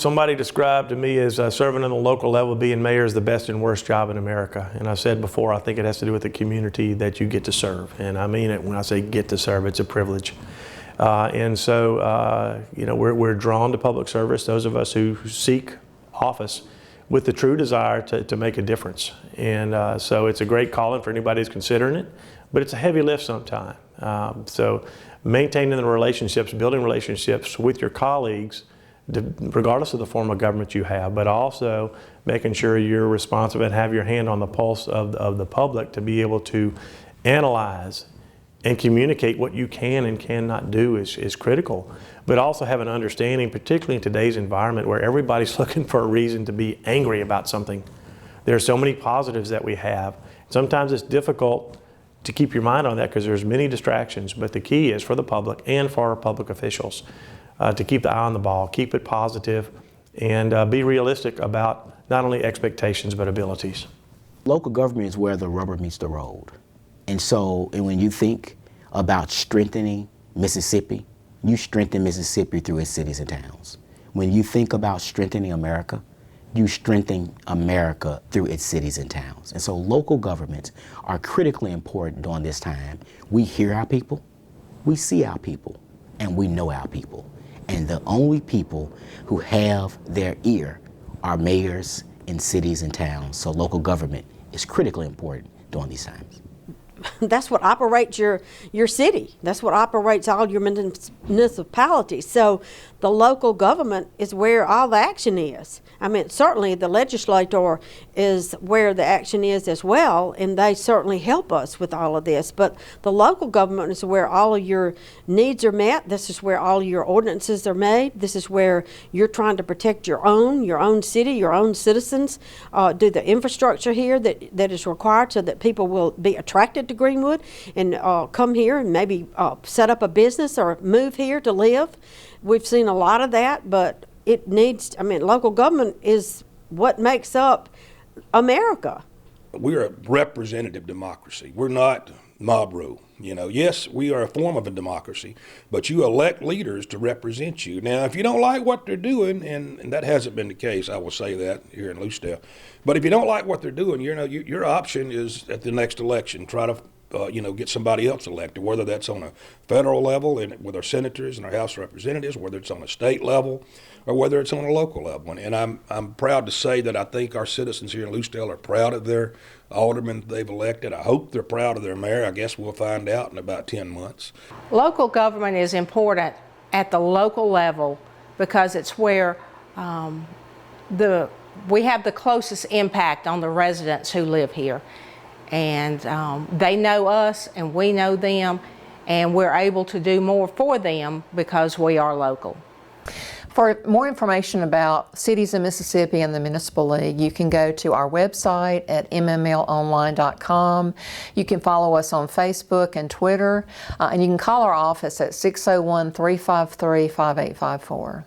Somebody described to me as serving on the local level, being mayor is the best and worst job in America. And I said before, I think it has to do with the community that you get to serve. And I mean it when I say get to serve, it's a privilege. And so, you know, we're drawn to public service, those of us who seek office with the true desire to make a difference. And so it's a great calling for anybody who's considering it, but it's a heavy lift sometimes. So maintaining the relationships, building relationships with your colleagues, regardless of the form of government you have, but also making sure you're responsive and have your hand on the pulse of the public to be able to analyze and communicate what you can and cannot do is critical. But also have an understanding, particularly in today's environment where everybody's looking for a reason to be angry about something. There are so many positives that we have. Sometimes it's difficult to keep your mind on that because there's many distractions, but the key is for the public and for our public officials to keep the eye on the ball, keep it positive, and be realistic about not only expectations but abilities. Local government is where the rubber meets the road. And so when you think about strengthening Mississippi, you strengthen Mississippi through its cities and towns. When you think about strengthening America, you strengthen America through its cities and towns. And so local governments are critically important during this time. We hear our people, we see our people, and we know our people. And the only people who have their ear are mayors in cities and towns. So local government is critically important during these times. That's what operates your city. That's what operates all your municipalities. So the local government is where all the action is. I mean, certainly the legislator is where the action is as well, and they certainly help us with all of this. But the local government is where all of your needs are met. This is where all your ordinances are made. This is where you're trying to protect your own city, your own citizens, do the infrastructure here that is required so that people will be attracted to Greenwood and come here and maybe set up a business or move here to live. We've seen a lot of that, but it needs, I mean, local government is what makes up America. We're a representative democracy. We're not mob rule. You know, yes, we are a form of a democracy, but you elect leaders to represent you. Now, if you don't like what they're doing, and that hasn't been the case, I will say that here in Lucedale, but if you don't like what they're doing, you know, your option is at the next election, try to get somebody else elected, whether that's on a federal level and with our senators and our House of Representatives, whether it's on a state level, or whether it's on a local level. And I'm proud to say that I think our citizens here in Lucedale are proud of their aldermen they've elected. I hope they're proud of their mayor. I guess we'll find out in about 10 months. Local government is important at the local level because it's where we have the closest impact on the residents who live here. And they know us and we know them, and we're able to do more for them because we are local. For more information about cities in Mississippi and the Municipal League, you can go to our website at mmlonline.com. You can follow us on Facebook and Twitter, and you can call our office at 601-353-5854.